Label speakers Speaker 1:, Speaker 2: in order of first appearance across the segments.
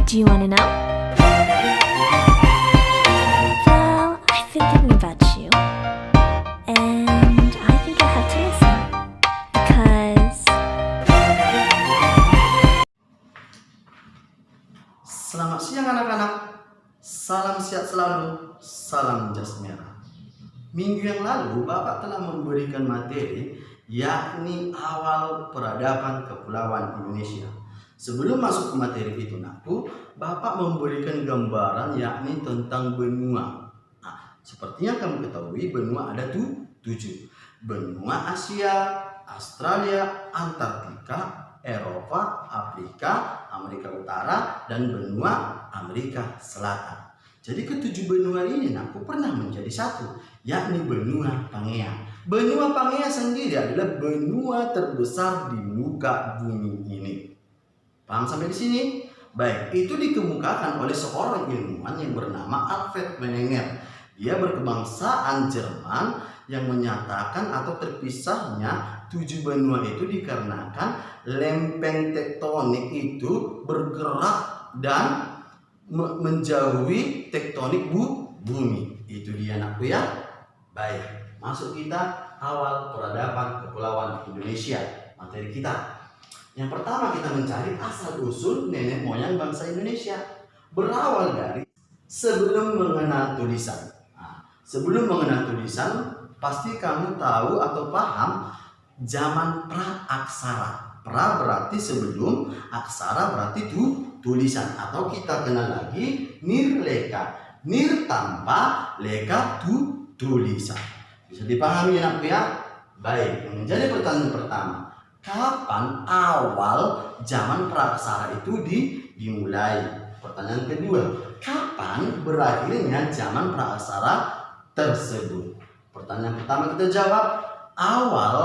Speaker 1: Do you want to know? Well, I've been thinking about you, and I think I have to listen because.
Speaker 2: Selamat siang anak-anak, salam sehat selalu, salam jas merah. Minggu yang lalu Bapak telah memberikan materi yakni awal peradaban Kepulauan Indonesia. Sebelum masuk ke materi itu nakku, Bapak memberikan gambaran yakni tentang benua. Nah, seperti yang kamu ketahui benua ada 7. Benua Asia, Australia, Antartika, Eropa, Afrika, Amerika Utara, dan benua Amerika Selatan. Jadi ke-7 benua ini aku pernah menjadi satu, yakni benua Pangea. Benua Pangea sendiri adalah benua terbesar di muka bumi ini. Paham sampai di sini? Baik, itu dikemukakan oleh seorang ilmuwan yang bernama Alfred Wegener. Dia berkebangsaan Jerman yang menyatakan atau terpisahnya 7 benua itu dikarenakan lempeng tektonik itu bergerak dan menjauhi tektonik bumi. Itu dia anakku ya. Baik, masuk kita awal peradaban Kepulauan Indonesia. Materi kita. Yang pertama kita mencari asal usul nenek moyang bangsa Indonesia. Berawal dari sebelum mengenal tulisan. Nah, sebelum mengenal tulisan, pasti kamu tahu atau paham zaman pra-aksara. Pra berarti sebelum, aksara berarti tulisan, atau kita kenal lagi nirleka. Nir tanpa, leka tulisan. Bisa dipahami ya, ya? Baik, menjadi pertanyaan pertama. Kapan awal zaman praksara itu dimulai? Pertanyaan kedua, kapan berakhirnya zaman praksara tersebut? Pertanyaan pertama kita jawab, awal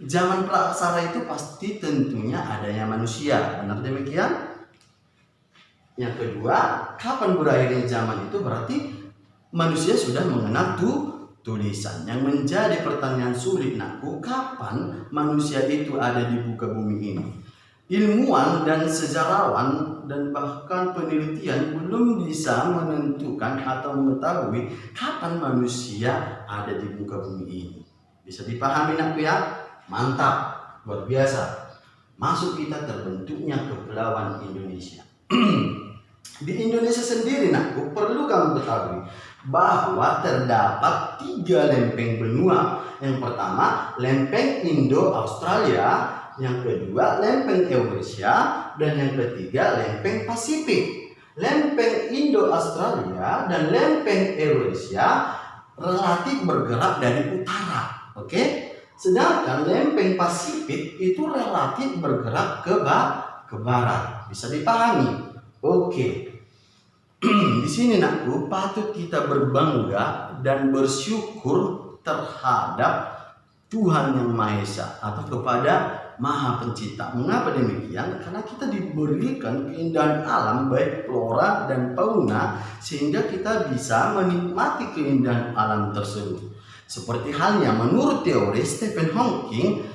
Speaker 2: zaman praksara itu pasti tentunya adanya manusia. Benar demikian? Yang kedua, kapan berakhirnya zaman itu berarti manusia sudah mengenal tulisan. Yang menjadi pertanyaan sulit nakku, kapan manusia itu ada di muka bumi ini? Ilmuwan dan sejarawan dan bahkan penelitian belum bisa menentukan atau mengetahui kapan manusia ada di muka bumi ini. Bisa dipahami nakku ya? Mantap, luar biasa. Masuk kita terbentuknya Kepulauan Indonesia. Di Indonesia sendiri nakku, perlu kamu ketahui bahwa terdapat 3 lempeng benua. Yang pertama lempeng Indo-Australia, yang kedua lempeng Eurasia, dan yang ketiga lempeng Pasifik. Lempeng Indo-Australia dan lempeng Eurasia relatif bergerak dari utara, oke? Sedangkan lempeng Pasifik itu relatif bergerak ke barat. Bisa dipahami? Oke. Di sini nakku patut kita berbangga dan bersyukur terhadap Tuhan Yang Maha Esa atau kepada Maha Pencipta. Mengapa demikian? Karena kita diberikan keindahan alam baik flora dan fauna sehingga kita bisa menikmati keindahan alam tersebut. Seperti halnya menurut teori Stephen Hawking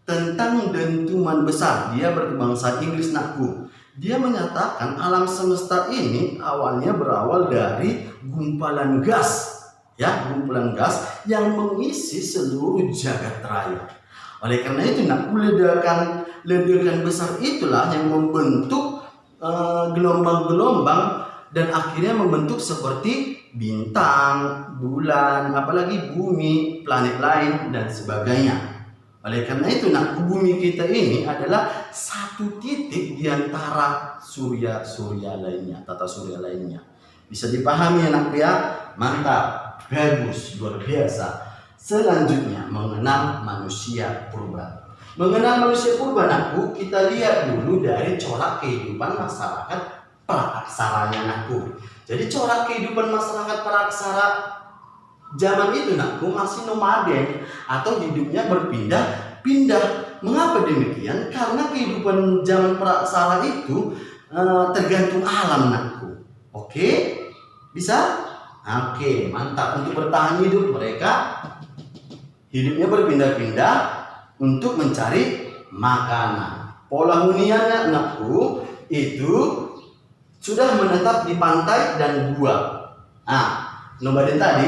Speaker 2: tentang dentuman besar. Dia berkebangsaan Inggris nakku. Dia menyatakan alam semesta ini awalnya berawal dari gumpalan gas, ya, gumpalan gas yang mengisi seluruh jagat raya. Oleh karena itu, ledakan besar itulah yang membentuk gelombang-gelombang dan akhirnya membentuk seperti bintang, bulan, apalagi bumi, planet lain dan sebagainya. Oleh karena itu, bumi kita ini adalah satu titik di antara surya-surya lainnya, tata surya lainnya. Bisa dipahami anakku ya? Mantap, bagus, luar biasa. Selanjutnya, mengenal manusia purba. Mengenal manusia purba anakku, kita lihat dulu dari corak kehidupan masyarakat praaksaranya anakku. Jadi corak kehidupan masyarakat praaksara zaman itu nakku masih nomaden atau hidupnya berpindah-pindah. Mengapa demikian? Karena kehidupan zaman praaksara itu tergantung alam nakku. Oke? Bisa? Oke, mantap. Untuk bertahan hidup mereka hidupnya berpindah-pindah untuk mencari makanan. Pola huniannya nakku itu sudah menetap di pantai dan gua. Nah, nomaden tadi,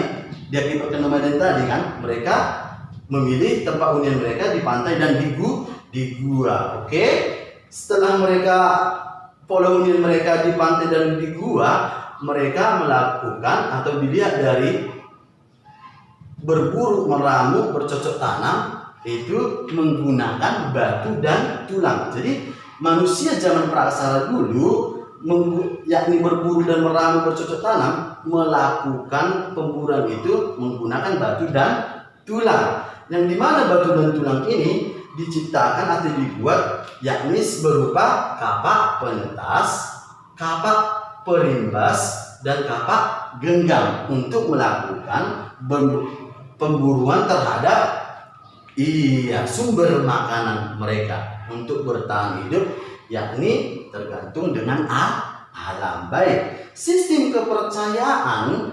Speaker 2: diakibatkan nomaden tadi kan, mereka memilih tempat hunian mereka di pantai dan di gua. Oke, setelah mereka pola hunian mereka di pantai dan di gua, mereka melakukan atau dilihat dari berburu, meramu, bercocok tanam itu menggunakan batu dan tulang. Jadi manusia zaman praksara dulu yakni berburu dan meramu, bercocok tanam, melakukan pemburuan itu menggunakan batu dan tulang. Yang dimana batu dan tulang ini diciptakan atau dibuat yakni berupa kapak penetas, kapak perimbas, dan kapak genggam untuk melakukan pemburuan terhadap sumber makanan mereka untuk bertahan hidup, yakni tergantung dengan alam. Baik, sistem kepercayaan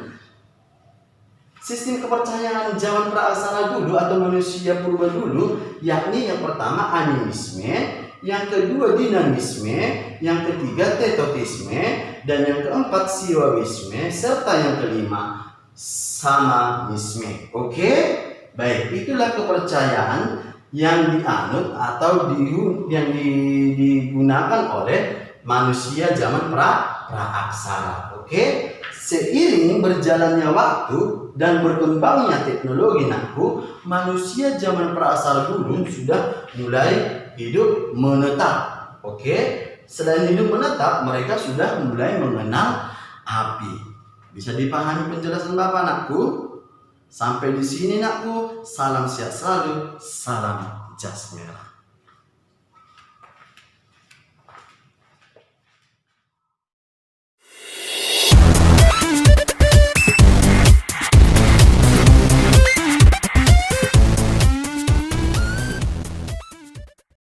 Speaker 2: zaman praksara dulu atau manusia purba dulu, yakni yang pertama animisme, yang kedua dinamisme, yang ketiga tetotisme, dan yang keempat siwawisme, serta yang kelima samanisme. Oke? Baik, itulah kepercayaan yang dianut atau yang digunakan oleh manusia zaman praaksara. Oke? Seiring berjalannya waktu dan berkembangnya teknologi manusia zaman praaksara dulu sudah mulai hidup menetap. Oke? Selain hidup menetap, mereka sudah mulai mengenal api. Bisa dipahami penjelasan Bapak, Nakku? Sampai di sini, Nakku. Salam sehat selalu, salam jas merah.